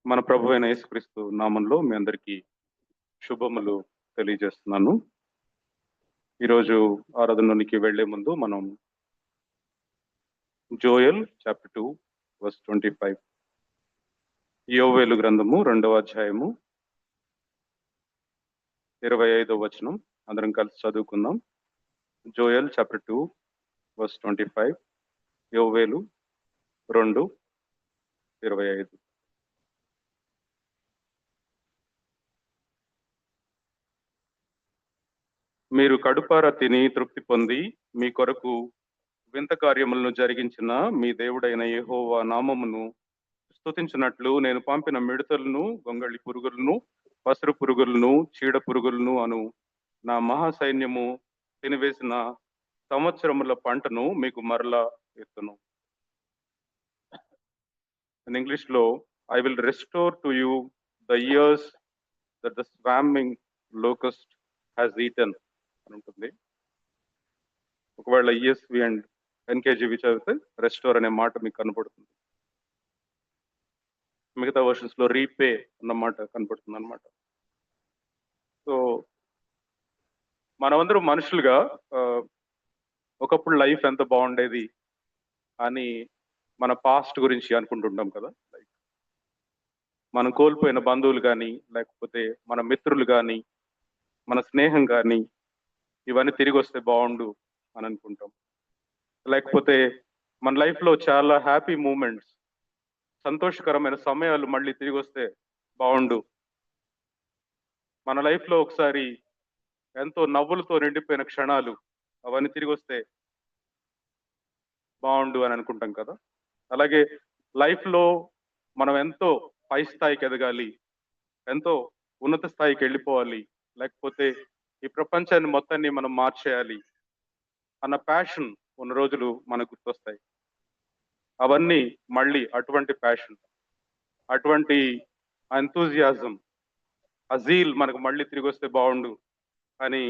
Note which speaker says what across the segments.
Speaker 1: మన ప్రభువైన యేసుక్రీస్తు నామంలో మీ అందరికీ శుభములు తెలియజేస్తున్నాను. ఈరోజు ఆరాధనలోనికి వెళ్లే ముందు మనం జోయల్ చాప్టర్ 2 వర్స్ 25, యోవేలు గ్రంథము 2వ అధ్యాయము 25వ వచనం అందరం కలిసి చదువుకుందాం. జోయల్ చాప్టర్ 2 వర్స్ 25, యోవేలు 2:25. మీరు కడుపారా తిని తృప్తి పొంది మీ కొరకు వింత కార్యములను జరిగించిన మీ దేవుడైన యెహోవా నామమును స్తుతించినట్లు నేను పంపిన మిడతలను, గొంగళి పురుగులను, పసరు పురుగులను, చీడ పురుగులను అను నా మహాసైన్యము తినివేసిన సంవత్సరముల పంటను మీకు మరలా ఎత్తును. In English లో I will restore to you the years that the swarming locust has eaten అని ఉంటుంది. ఒకవేళ ఈఎస్వి అండ్ ఎన్కేజీవి చదివితే రెస్టోర్ అనే మాట మీకు కనపడుతుంది. మిగతా వర్షన్స్ లో రీపే అన్న మాట కనపడుతుంది అనమాట. సో మనమందరం మనుషులుగా ఒకప్పుడు లైఫ్ ఎంత బాగుండేది అని మన పాస్ట్ గురించి అనుకుంటుంటాం కదా. లైక్ మనం కోల్పోయిన బంధువులు కానీ, లేకపోతే మన మిత్రులు కానీ, మన స్నేహం కానీ, ఇవన్నీ తిరిగి వస్తే బాగుండు అని అనుకుంటాం. లేకపోతే మన లైఫ్లో చాలా హ్యాపీ మూమెంట్స్, సంతోషకరమైన సమయాలు మళ్ళీ తిరిగి వస్తే బాగుండు. మన లైఫ్లో ఒకసారి ఎంతో నవ్వులతో నిండిపోయిన క్షణాలు అవన్నీ తిరిగి వస్తే బాగుండు అని అనుకుంటాం కదా. అలాగే లైఫ్లో మనం ఎంతో పై స్థాయికి ఎదగాలి, ఎంతో ఉన్నత స్థాయికి వెళ్ళిపోవాలి, లేకపోతే ఈ ప్రపంచాన్ని మొత్తాన్ని మనం మార్చేయాలి అన్న ప్యాషన్ ఉన్న రోజులు మనకు గుర్తొస్తాయి. అవన్నీ మళ్ళీ అటువంటి ప్యాషన్, అటువంటి ఎంతూజియాజం, అజీల్ మనకు మళ్ళీ తిరిగి వస్తే బాగుండు అని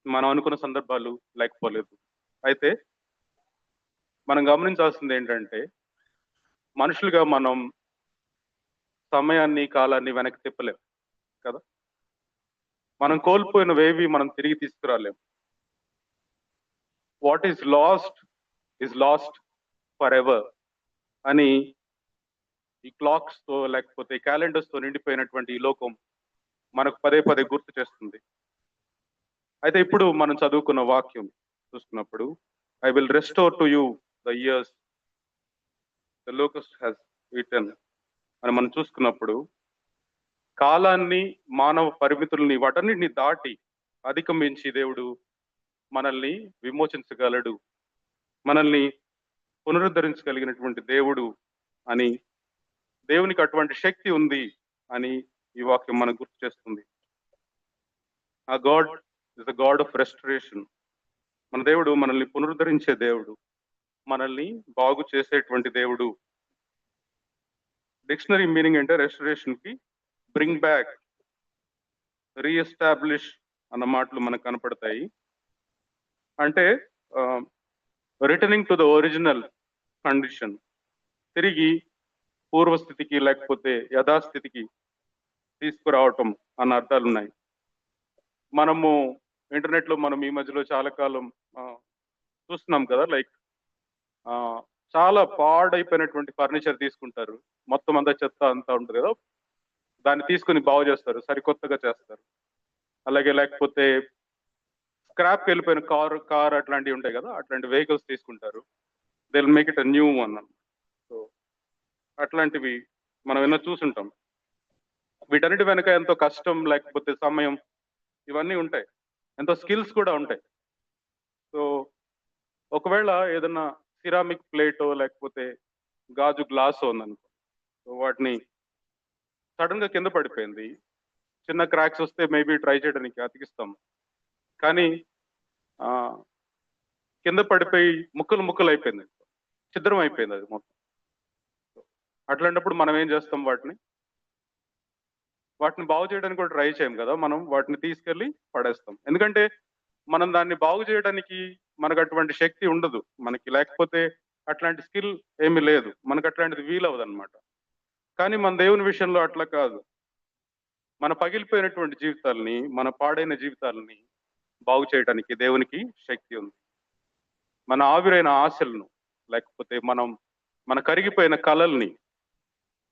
Speaker 1: మనం అనుకున్న సందర్భాలు లేకపోలేదు. అయితే మనం గమనించాల్సింది ఏంటంటే, మనుషులుగా మనం సమయాన్ని, కాలాన్ని వెనక్కి తిప్పలేం కదా. మనం కోల్పోయినవేవి మనం తిరిగి తీసుకురాలేం. What is lost for ever అని ఈ క్లాక్స్ తో, లేకపోతే క్యాలెండర్స్ తో నిండిపోయినటువంటి ఈ లోకం మనకు పదే పదే గుర్తు చేస్తుంది. అయితే ఇప్పుడు మనం చదువుకున్న వాక్యం చూసుకున్నప్పుడు, I will restore to you the years the locust has eaten అని మనం చూసుకున్నప్పుడు, కాలాన్ని, మానవ పరిమితుల్ని, వాటన్నిటిని దాటి అధిగమించి దేవుడు మనల్ని విమోచించగలడు, మనల్ని పునరుద్ధరించగలిగినటువంటి దేవుడు అని, దేవునికి అటువంటి శక్తి ఉంది అని ఈ వాక్యం మనకు గుర్తు చేస్తుంది. ఆ God is the God of restoration. మన దేవుడు మనల్ని పునరుద్ధరించే దేవుడు, మనల్ని బాగు చేసేటువంటి దేవుడు. డిక్షనరీ మీనింగ్ అంటే రెస్టరేషన్ కి బ్రింగ్ బ్యాక్, రీఎస్టాబ్లిష్ అన్న మాటలు మనకు కనపడతాయి. అంటే returning to the original condition, తిరిగి పూర్వస్థితికి లేకపోతే యథాస్థితికి తీసుకురావటం అన్న అర్థాలు ఉన్నాయి. మనము ఇంటర్నెట్లో మనం ఈ మధ్యలో చాలా కాలం చూస్తున్నాం కదా. లైక్ చాలా పాడైపోయినటువంటి ఫర్నిచర్ తీసుకుంటారు, మొత్తం అంతా చెత్త అంతా ఉంటుంది కదా, దాన్ని తీసుకుని బాగు చేస్తారు, సరికొత్తగా చేస్తారు. అలాగే లేకపోతే స్క్రాప్ వెళ్ళిపోయిన కార్ అట్లాంటివి ఉంటాయి కదా, అట్లాంటి వెహికల్స్ తీసుకుంటారు, they will make it a new one. So అట్లాంటివి మనం ఎన్నో చూసుంటాం. వీటన్నిటి వెనక ఎంతో కష్టం, లేకపోతే సమయం, ఇవన్నీ ఉంటాయి, ఎంతో స్కిల్స్ కూడా ఉంటాయి. సో ఒకవేళ ఏదన్నా సిరామిక్ ప్లేటో లేకపోతే గాజు గ్లాస్ ఉందనుకో, సో వాటిని సడన్ గా కింద పడిపోయింది, చిన్న క్రాక్స్ వస్తే మేబీ ట్రై చేయడానికి అతికిస్తాం, కానీ కింద పడిపోయి ముక్కలు ముక్కలు అయిపోయింది, ఛిద్రం అయిపోయింది అది మొత్తం. అట్లాంటప్పుడు మనం ఏం చేస్తాం, వాటిని బాగు చేయడానికి కూడా ట్రై చేయం కదా, మనం వాటిని తీసుకెళ్ళి పడేస్తాం. ఎందుకంటే మనం దాన్ని బాగు చేయడానికి మనకు అటువంటి శక్తి ఉండదు మనకి, లేకపోతే అట్లాంటి స్కిల్ ఏమీ లేదు మనకు, అట్లాంటిది వీలవదు అనమాట. కానీ మన దేవుని విషయంలో అట్లా కాదు. మన పగిలిపోయినటువంటి జీవితాలని, మన పాడైన జీవితాలని బాగు చేయడానికి దేవునికి శక్తి ఉంది. మన ఆవిరైన ఆశలను, లేకపోతే మన కరిగిపోయిన కలల్ని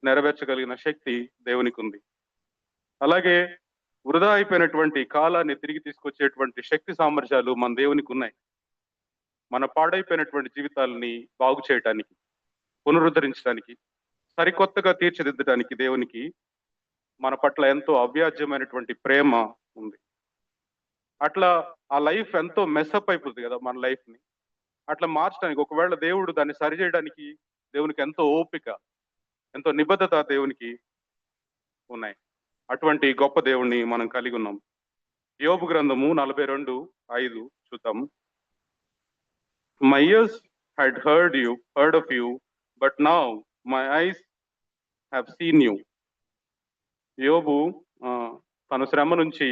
Speaker 1: నెరవేర్చగలిగిన శక్తి దేవునికి ఉంది. అలాగే వృధా అయిపోయినటువంటి కాలాన్ని తిరిగి తీసుకొచ్చేటువంటి శక్తి సామర్థ్యాలు మన దేవునికి ఉన్నాయి. మన పాడైపోయినటువంటి జీవితాలని బాగు చేయడానికి, పునరుద్ధరించడానికి, సరికొత్తగా తీర్చిదిద్దడానికి దేవునికి మన పట్ల ఎంతో అవ్యాజ్యమైనటువంటి ప్రేమ ఉంది. అట్లా ఆ లైఫ్ ఎంతో మెస్అప్ అయిపోతుంది కదా మన లైఫ్ ని. అట్లా మార్చడానికి, ఒకవేళ దేవుడు దాన్ని సరిచేయడానికి దేవునికి ఎంతో ఓపిక, ఎంతో నిబద్ధత దేవునికి ఉన్నాయి. అటువంటి గొప్ప దేవుణ్ణి మనం కలిగి ఉన్నాం. యోబు గ్రంథము 42:5 చూద్దాం. My years had heard of you, but now my eyes have seen you. యోబు తన శ్రమ నుంచి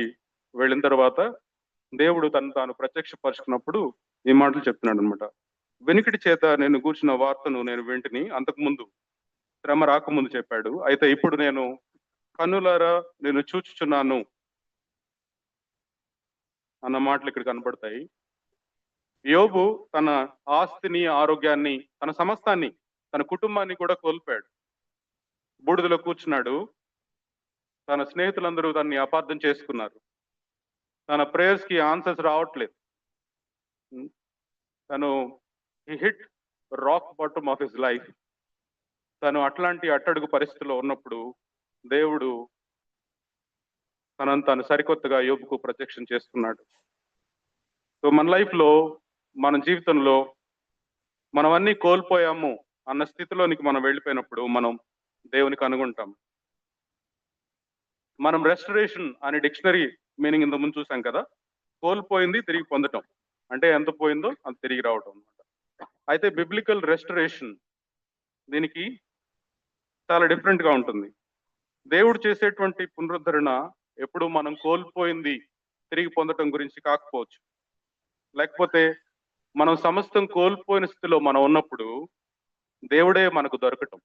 Speaker 1: వెళ్ళిన తర్వాత దేవుడు తాను ప్రత్యక్షపరుచుకున్నప్పుడు ఈ మాటలు చెప్తున్నాడు అనమాట. వెనుకటి చేత నేను కూర్చున్న వార్తను నేను వింటిని, అంతకు ముందు శ్రమ రాకముందు చెప్పాడు. అయితే ఇప్పుడు నేను కన్నులారా నేను చూచుచున్నాను అన్న మాటలు ఇక్కడ కనబడతాయి. యోబు తన ఆస్తిని, ఆరోగ్యాన్ని, తన సమస్తాన్ని, తన కుటుంబాన్ని కూడా కోల్పోయాడు. బూడిదలో కూర్చున్నాడు. తన స్నేహితులందరూ తనని అపార్థం చేసుకున్నారు. తన ప్రేయర్స్ కి ఆన్సర్స్ రావట్లేదు. తను hit rock bottom of his life. తను అట్లాంటి అట్టడుగు పరిస్థితిలో ఉన్నప్పుడు దేవుడు తను సరికొత్తగా యోబుకు ప్రత్యక్షం చేస్తున్నాడు. సో మన లైఫ్ లో, మన జీవితంలో మనం అన్ని కోల్పోయాము అన్న స్థితిలోనికి మనం వెళ్ళిపోయినప్పుడు మనం దేవునికి అనుకుంటాం. మనం రెస్టరేషన్ అనే డిక్షనరీ మీనింగ్ ఇంత ముందు చూసాం కదా. కోల్పోయింది తిరిగి పొందటం అంటే ఎంత పోయిందో అంత తిరిగి రావటం అనమాట. అయితే బిబ్లికల్ రెస్టరేషన్ దీనికి చాలా డిఫరెంట్ గా ఉంటుంది. దేవుడు చేసేటువంటి పునరుద్ధరణ ఎప్పుడు మనం కోల్పోయింది తిరిగి పొందటం గురించి కాకపోవచ్చు. లేకపోతే మనం సమస్తం కోల్పోయిన స్థితిలో మనం ఉన్నప్పుడు దేవుడే మనకు దొరకటం,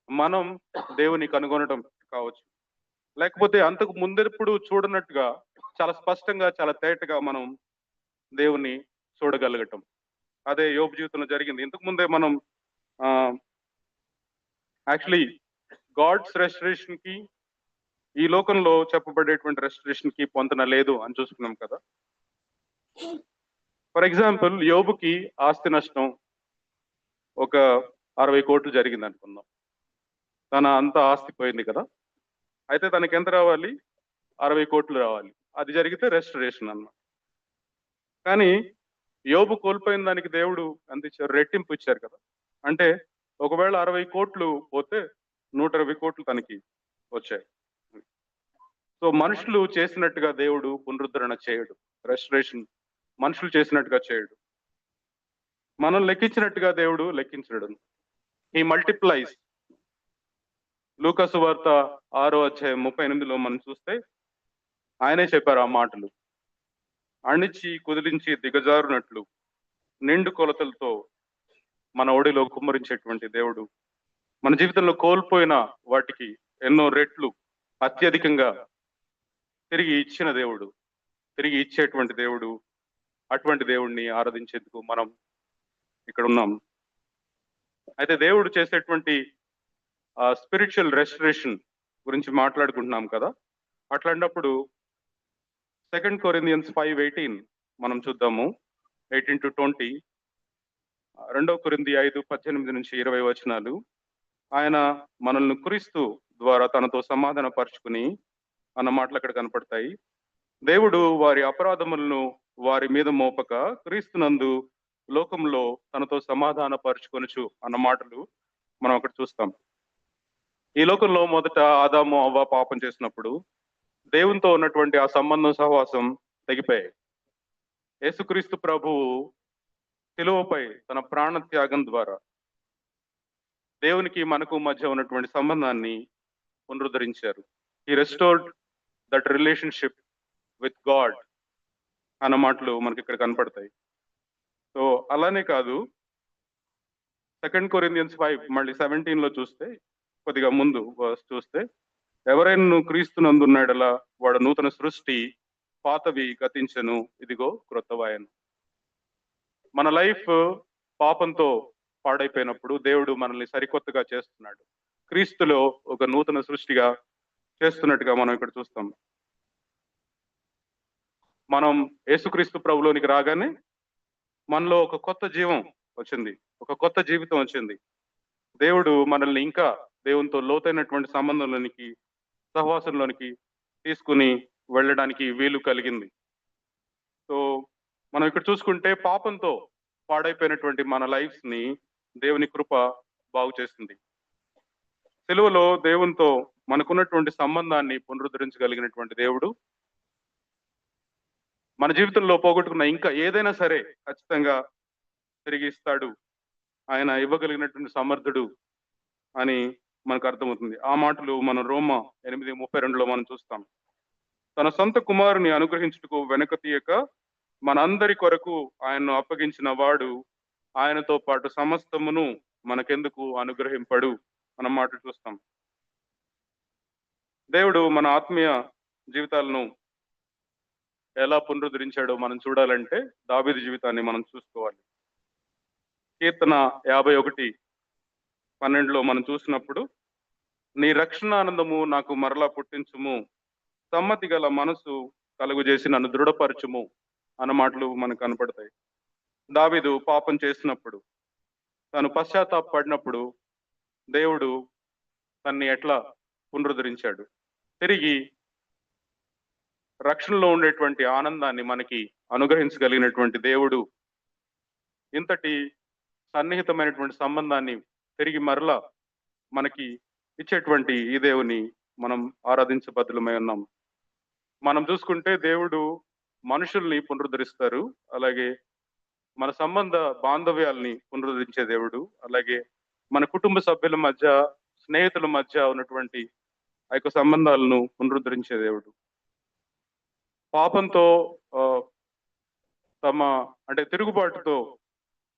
Speaker 1: మనం దేవుని కనుగొనటం కావచ్చు. లేకపోతే అంతకు ముందెప్పుడు చూడనట్టుగా చాలా స్పష్టంగా, చాలా తేటగా మనం దేవుని చూడగలగటం. అదే యోబు జీవితంలో జరిగింది. ఇంతకు ముందే మనం యాక్చువల్లీ గాడ్స్ రెస్టరేషన్ కి, ఈ లోకంలో చెప్పబడేటువంటి రెస్టరేషన్ కి పొందన లేదు అని చూసుకున్నాం కదా. ఫర్ ఎగ్జాంపుల్, యోబుకి ఆస్తి నష్టం ఒక 60 కోట్లు జరిగింది అనుకుందాం. తన అంత ఆస్తి పోయింది కదా. అయితే తనకి ఎంత రావాలి? 60 కోట్లు రావాలి. అది జరిగితే రెస్టరేషన్ అన్నమాట. కానీ యోబు కోల్పోయిన దానికి దేవుడు ఎంత ఇచ్చారు? రెట్టింపు ఇచ్చారు కదా. అంటే ఒకవేళ 60 కోట్లు పోతే 120 కోట్లు తనకి వచ్చాయి. సో మనుషులు చేసినట్టుగా దేవుడు పునరుద్ధరణ చేయడు. రెస్టరేషన్ మనుషులు చేసినట్టుగా చేయడు. మనం లెక్కించినట్టుగా దేవుడు లెక్కించడు. ఈ మల్టిప్లైస్. లూకా సువార్త 6:38 మనం చూస్తే ఆయనే చెప్పారు ఆ మాటలు. అణిచి కుదిలించి దిగజారునట్లు నిండు కొలతలతో మన ఒడిలో కుమ్మరించేటువంటి దేవుడు, మన జీవితంలో కోల్పోయిన వాటికి ఎన్నో రెట్లు అత్యధికంగా తిరిగి ఇచ్చిన దేవుడు, తిరిగి ఇచ్చేటువంటి దేవుడు. అటువంటి దేవుడిని ఆరాధించేందుకు మనం ఇక్కడ ఉన్నాం. అయితే దేవుడు చేసేటువంటి స్పిరిచువల్ రెస్టరేషన్ గురించి మాట్లాడుకుంటున్నాం కదా. అట్లాంటప్పుడు 2 Corinthians 5:18 మనం చూద్దాము. 18-20. 2 కొరింథీ 5:18-20 వచనాలు. ఆయన మనల్ని క్రీస్తు ద్వారా తనతో సమాధాన పరుచుకుని అన్న మాటలు అక్కడ కనపడతాయి. దేవుడు వారి అపరాధములను వారి మీద మోపక క్రీస్తునందు లోకంలో తనతో సమాధాన పరుచుకొనుచు అన్న మాటలు మనం అక్కడ చూస్తాం. ఈ లోకంలో మొదట ఆదాము అవ్వ పాపం చేసినప్పుడు దేవునితో ఉన్నటువంటి ఆ సంబంధం, సహవాసం తెగిపోయాయి. యేసుక్రీస్తు ప్రభువు శిలువపై తన ప్రాణ త్యాగం ద్వారా దేవునికి మనకు మధ్య ఉన్నటువంటి సంబంధాన్ని పునరుద్ధరించారు. He restored that relationship with God అన్న మాటలు మనకి ఇక్కడ కనపడతాయి. సో అలానే కాదు, 2 Corinthians 5 మళ్ళీ 17 చూస్తే కొద్దిగా ముందు చూస్తే, ఎవరైనా క్రీస్తునందున్నాడలా వాడు నూతన సృష్టి, పాతవి గతించెను, ఇదిగో క్రొత్తవాయెను. మన లైఫ్ పాపంతో పాడైపోయినప్పుడు దేవుడు మనల్ని సరికొత్తగా చేస్తున్నాడు. క్రీస్తులో ఒక నూతన సృష్టిగా చేస్తున్నట్టుగా మనం ఇక్కడ చూస్తాం. మనం యేసుక్రీస్తు ప్రభులోనికి రాగానే మనలో ఒక కొత్త జీవం వచ్చింది. ఒక కొత్త జీవితం వచ్చింది. దేవుడు మనల్ని ఇంకా దేవునితో లోతైనటువంటి సంబంధంలోనికి, సహవాసంలోనికి తీసుకుని వెళ్ళడానికి వీలు కలిగింది. సో మనం ఇక్కడ చూసుకుంటే పాపంతో పాడైపోయినటువంటి మన లైఫ్స్ ని దేవుని కృప బాగు చేసింది. సిలువలో దేవునితో మనకున్నటువంటి సంబంధాన్ని పునరుద్ధరించగలిగినటువంటి దేవుడు మన జీవితంలో పోగొట్టుకున్న ఇంకా ఏదైనా సరే ఖచ్చితంగా తిరిగి ఇస్తాడు. ఆయన ఇవ్వగలిగినటువంటి సమర్థుడు అని మనకు అర్థమవుతుంది. ఆ మాటలు మనం రోమా 8:32లో మనం చూస్తాం. తన సొంత కుమారుని అనుగ్రహించుటకు వెనక తీయక మనందరి కొరకు ఆయన్ను అప్పగించిన వాడు ఆయనతో పాటు సమస్తమును మనకెందుకు అనుగ్రహింపడు అన్న మాట చూస్తాం. దేవుడు మన ఆత్మీయ జీవితాలను ఎలా పునరుద్ధరించాడో మనం చూడాలంటే దావీదు జీవితాన్ని మనం చూసుకోవాలి. కీర్తన 51:12లో మనం చూసినప్పుడు, నీ రక్షణ ఆనందము నాకు మరలా పుట్టించుము, సమ్మతి గల మనసు కలుగు చేసి నన్ను దృఢపరచుము అన్న మాటలు మనకు కనపడతాయి. దావీదు పాపం చేసినప్పుడు, తను పశ్చాత్తాపడినప్పుడు దేవుడు తన్ని ఎట్లా పునరుద్ధరించాడు, తిరిగి రక్షణలో ఉండేటువంటి ఆనందాన్ని మనకి అనుగ్రహించగలిగినటువంటి దేవుడు ఇంతటి సన్నిహితమైనటువంటి సంబంధాన్ని తిరిగి మరలా మనకి ఇచ్చేటువంటి ఈ దేవుని మనం ఆరాధించబద్దులమై ఉన్నాం. మనం చూసుకుంటే దేవుడు మనుషుల్ని పునరుద్ధరిస్తారు, అలాగే మన సంబంధ బాంధవ్యాల్ని పునరుద్ధరించే దేవుడు, అలాగే మన కుటుంబ సభ్యుల మధ్య, స్నేహితుల మధ్య ఉన్నటువంటి ఆ యొక్క సంబంధాలను పునరుద్ధరించే దేవుడు. పాపంతో తమ అంటే తిరుగుబాటుతో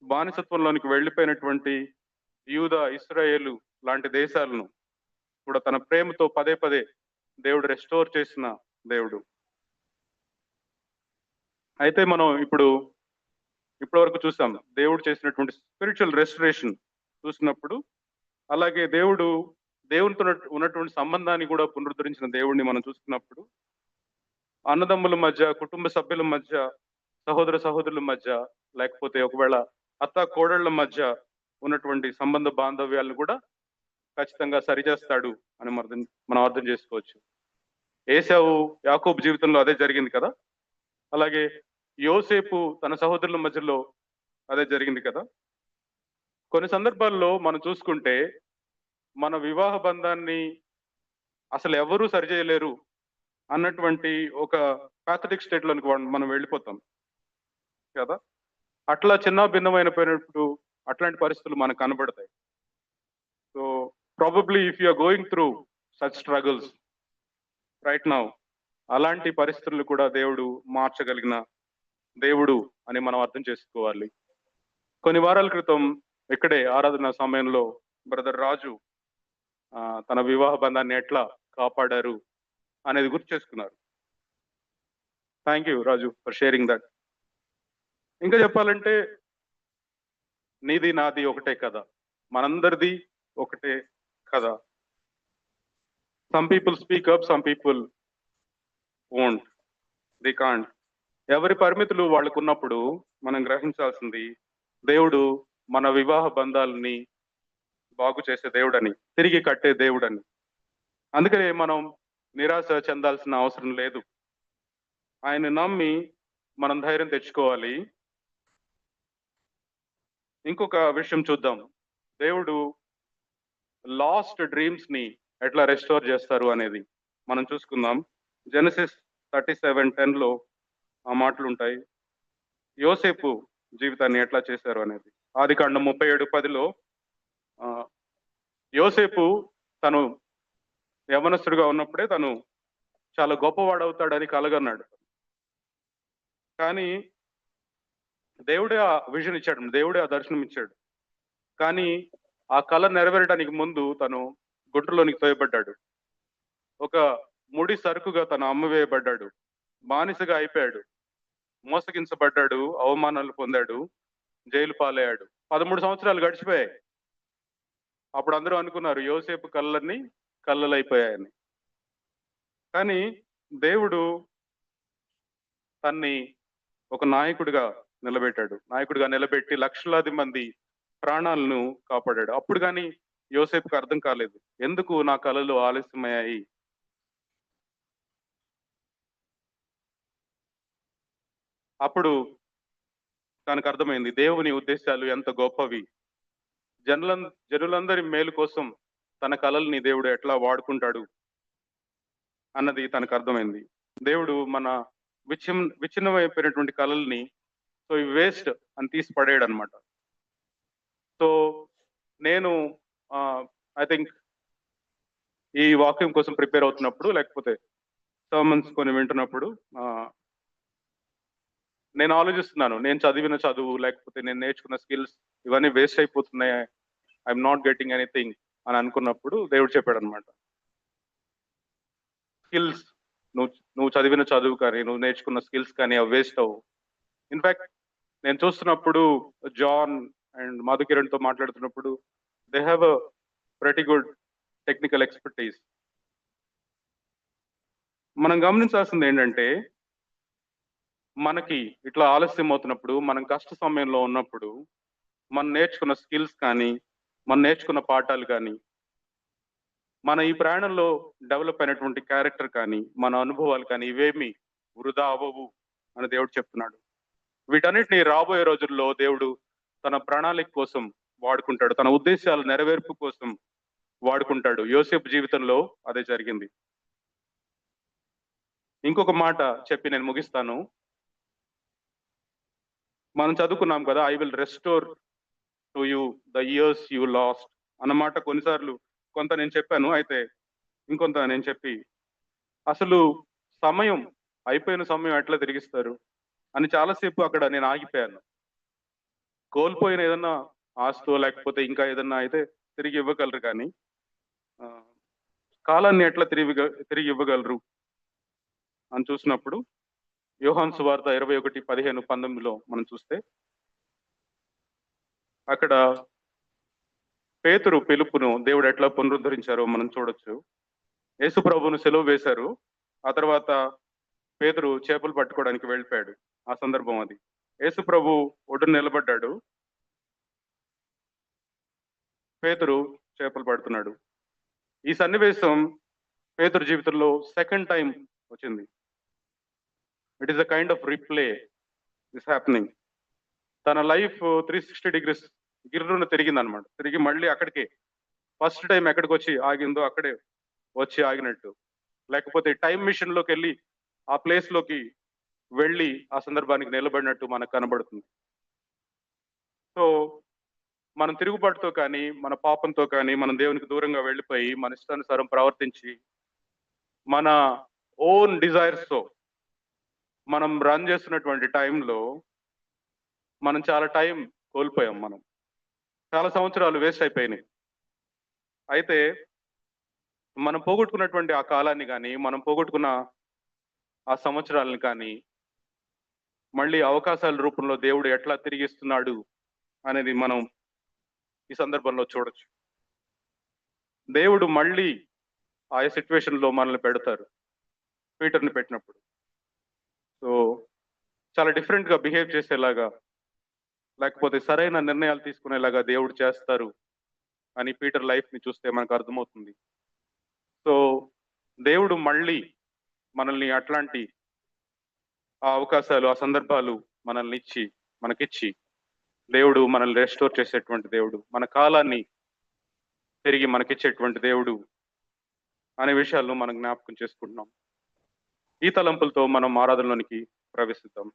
Speaker 1: బానిసత్వంలోనికి వెళ్ళిపోయినటువంటి యూదా, ఇశ్రాయేలు లాంటి దేశాలను కూడా తన ప్రేమతో పదే పదే దేవుడు రెస్టోర్ చేసిన దేవుడు. అయితే మనం ఇప్పటి వరకు చూసాం దేవుడు చేసినటువంటి స్పిరిచువల్ రెస్టరేషన్ చూసినప్పుడు, అలాగే దేవునితో ఉన్నటువంటి సంబంధాన్ని కూడా పునరుద్ధరించిన దేవుడిని మనం చూసుకున్నప్పుడు, అన్నదమ్ముల మధ్య, కుటుంబ సభ్యుల మధ్య, సహోదర సహోదరుల మధ్య, లేకపోతే ఒకవేళ అత్త కోడళ్ల మధ్య ఉన్నటువంటి సంబంధ బాంధవ్యాలను కూడా ఖచ్చితంగా సరిచేస్తాడు అని మనం అర్థం చేసుకోవచ్చు. ఏశావు, యాకోబు జీవితంలో అదే జరిగింది కదా. అలాగే యోసేపు తన సహోదరుల మధ్యలో అదే జరిగింది కదా. కొన్ని సందర్భాల్లో మనం చూసుకుంటే మన వివాహ బంధాన్ని అసలు ఎవరూ సరిచేయలేరు అన్నటువంటి ఒక ప్యాథటిక్ స్టేట్ లోనికి మనం వెళ్ళిపోతాం కదా. అట్లా చిన్న భిన్నమైన పోయినప్పుడు అట్లాంటి పరిస్థితులు మనకు కనబడతాయి. So probably if you are going through such struggles right now, అలాంటి పరిస్థితులు కూడా దేవుడు మార్చగలిగిన దేవుడు అని మనం అర్థం చేసుకోవాలి. కొన్ని వారాల క్రితం ఇక్కడే ఆరాధన సమయంలో బ్రదర్ రాజు తన వివాహ బంధాన్ని ఎట్లా కాపాడారు అనేది గుర్తు చేసుకున్నారు. Thank you Raju for sharing that. ఇంకా చెప్పాలంటే నీది నాది ఒకటే కదా, మనందరిది ఒకటే కదా. Some people speak up, some people won't, they can't. ఎవరి పరిమితులు వాళ్ళకు ఉన్నప్పుడు మనం గ్రహించాల్సింది దేవుడు మన వివాహ బంధాలని బాగు చేసే దేవుడని, తిరిగి కట్టే దేవుడని. అందుకనే మనం నిరాశ చెందాల్సిన అవసరం లేదు. ఆయన నమ్మి మనం ధైర్యం తెచ్చుకోవాలి. ఇంకొక విషయం చూద్దాం, దేవుడు లాస్ట్ డ్రీమ్స్ ని ఎట్లా రెస్టోర్ చేస్తారు అనేది మనం చూసుకుందాం. జెనసిస్ 37:10లో ఆ మాటలు ఉంటాయి. యోసేపు జీవితాన్ని ఎట్లా చేశారు అనేది. ఆదికాండం 37:10లో యోసేపు తను యవనస్తుడిగా ఉన్నప్పుడే తను చాలా గొప్పవాడవుతాడని కలగన్నాడు. కానీ దేవుడే ఆ విజన్ ఇచ్చాడు, దేవుడే ఆ దర్శనం ఇచ్చాడు. కానీ ఆ కళ నెరవేరడానికి ముందు తను గుంటలోనికి తోయబడ్డాడు. ఒక ముడి సరుకుగా తను అమ్మివేయబడ్డాడు. బానిసగా అయిపోయాడు. మోసగించబడ్డాడు. అవమానాలు పొందాడు. జైలు పాలయ్యాడు. 13 సంవత్సరాలు గడిచిపోయాయి. అప్పుడు అందరూ అనుకున్నారు యోసేపు కళ్ళన్నీ కళ్ళలైపోయాయని. కానీ దేవుడు తన్ని ఒక నాయకుడిగా నిలబెట్టాడు. నాయకుడిగా నిలబెట్టి లక్షలాది మంది ప్రాణాలను కాపాడాడు. అప్పుడు గాని యోసేపుకి అర్థం కాలేదు. ఎందుకు నా కలలు ఆలస్యమయ్యాయి? అప్పుడు తనకు అర్థమైంది దేవుని ఉద్దేశాలు ఎంత గొప్పవి. జనులందరి మేలు కోసం తన కలల్ని దేవుడు ఎట్లా వాడుకుంటాడు అన్నది తనకు అర్థమైంది. దేవుడు మన విచ్ఛిన్నమైపోయినటువంటి కలల్ని సో ఇవి వేస్ట్ అని తీసి పడేయడు అనమాట. సో నేను ఐ థింక్ ఈ వాక్యం కోసం ప్రిపేర్ అవుతున్నప్పుడు లేకపోతే సర్మన్స్ కొన్ని వింటున్నప్పుడు నేను ఆలోచిస్తున్నాను. నేను చదివిన చదువు లేకపోతే నేను నేర్చుకున్న స్కిల్స్ ఇవన్నీ వేస్ట్ అయిపోతున్నాయి. ఐఎమ్ నాట్ గెటింగ్ ఎనీథింగ్ అని అనుకున్నప్పుడు దేవుడు చెప్పాడు అనమాట. స్కిల్స్ నువ్వు చదివిన చదువు కానీ నువ్వు నేర్చుకున్న స్కిల్స్ కానీ అవి వేస్ట్ అవ్వు. ఇన్ఫాక్ట్ నేను చూస్తున్నప్పుడు జాన్ అండ్ మధుకిరణ్ తో మాట్లాడుతున్నప్పుడు they have a pretty good technical expertise. మనం గమనించాల్సింది ఏంటంటే మనకి ఇట్లా ఆలస్యం అవుతున్నప్పుడు మనం కష్ట సమయంలో ఉన్నప్పుడు మనం నేర్చుకున్న స్కిల్స్ కానీ మనం నేర్చుకున్న పాఠాలు కానీ మన ఈ ప్రయాణంలో డెవలప్ అయినటువంటి క్యారెక్టర్ కానీ మన అనుభవాలు కానీ ఇవేమి వృధా అవ్వవు అని దేవుడు చెప్తున్నాడు. వీటన్నిటిని రాబోయే రోజుల్లో దేవుడు తన ప్రణాళిక కోసం వాడుకుంటాడు. తన ఉద్దేశాల నెరవేర్పు కోసం వాడుకుంటాడు. యోసేపు జీవితంలో అదే జరిగింది. ఇంకొక మాట చెప్పి నేను ముగిస్తాను. మనం చదువుకున్నాం కదా, I will restore to you the years you last అన్నమాట కొన్నిసార్లు కొంత నేను చెప్పాను. అయితే ఇంకొంత నేను చెప్పి అసలు సమయం అయిపోయిన సమయం ఎట్లా తిరిగిస్తారు అని చాలాసేపు అక్కడ నేను ఆగిపోయాను. కోల్పోయిన ఏదన్నా ఆస్తో లేకపోతే ఇంకా ఏదన్నా అయితే తిరిగి ఇవ్వగలరు కానీ కాలాన్ని ఎట్లా తిరిగి ఇవ్వగలరు అని చూసినప్పుడు యోహాను సువార్త 21:15-19లో మనం చూస్తే అక్కడ పేతురు పిలుపును దేవుడు ఎట్లా పునరుద్ధరించారో మనం చూడొచ్చు. యేసు ప్రభువును సెలవు వేశారు. ఆ తర్వాత పేతురు చేపలు పట్టుకోవడానికి వెళ్ళిపోయాడు. ఆ సందర్భం అది. యేసు ప్రభు ఒడ్డున నిలబడ్డాడు. పేతురు చేపలు పడుతున్నాడు. ఈ సన్నివేశం పేతురు జీవితంలో సెకండ్ టైం వచ్చింది. It is a kind of replay is happening. తన లైఫ్ 360 degrees గిర్రున తిరిగింది అనమాట. తిరిగి మళ్ళీ అక్కడికే ఫస్ట్ టైం ఎక్కడికి వచ్చి ఆగిందో అక్కడే వచ్చి ఆగినట్టు, లేకపోతే టైం మిషన్ లోకి వెళ్ళి ఆ ప్లేస్ లోకి వెళ్ళి ఆ సందర్భానికి నిలబడినట్టు మనకు కనబడుతుంది. సో మనం తిరుగుబాటుతో కానీ మన పాపంతో కానీ మనం దేవునికి దూరంగా వెళ్ళిపోయి మన ఇష్టానుసారం ప్రవర్తించి మన ఓన్ డిజైర్స్ తో మనం రన్ చేస్తున్నటువంటి టైంలో మనం చాలా టైం కోల్పోయాం. మనం చాలా సంవత్సరాలు వేస్ట్ అయిపోయినాయి. అయితే మనం పోగొట్టుకున్నటువంటి ఆ కాలాన్ని కానీ మనం పోగొట్టుకున్న ఆ సంవత్సరాలను కానీ మళ్ళీ అవకాశాల రూపంలో దేవుడు ఎట్లా తిరిగిస్తున్నాడు అనేది మనం ఈ సందర్భంలో చూడొచ్చు. దేవుడు మళ్ళీ ఆయా సిచ్యువేషన్ లో మనల్ని పెడతారు. పీటర్ని పెట్టినప్పుడు సో చాలా డిఫరెంట్ గా బిహేవ్ చేసేలాగా లేకపోతే సరైన నిర్ణయాలు తీసుకునేలాగా దేవుడు చేస్తారు అని పీటర్ లైఫ్ ని చూస్తే మనకు అర్థమవుతుంది. సో దేవుడు మళ్ళీ మనల్ని అట్లాంటి ఆ అవకాశాలు ఆ సందర్భాలు మనకిచ్చి దేవుడు మనల్ని రెస్టోర్ చేసేటువంటి దేవుడు, మన కాలాన్ని తిరిగి మనకిచ్చేటువంటి దేవుడు అనే విషయాలను మనం జ్ఞాపకం చేసుకుంటున్నాం. ఈ తలంపులతో మనం ఆరాధనలోనికి ప్రవేశిద్దాం.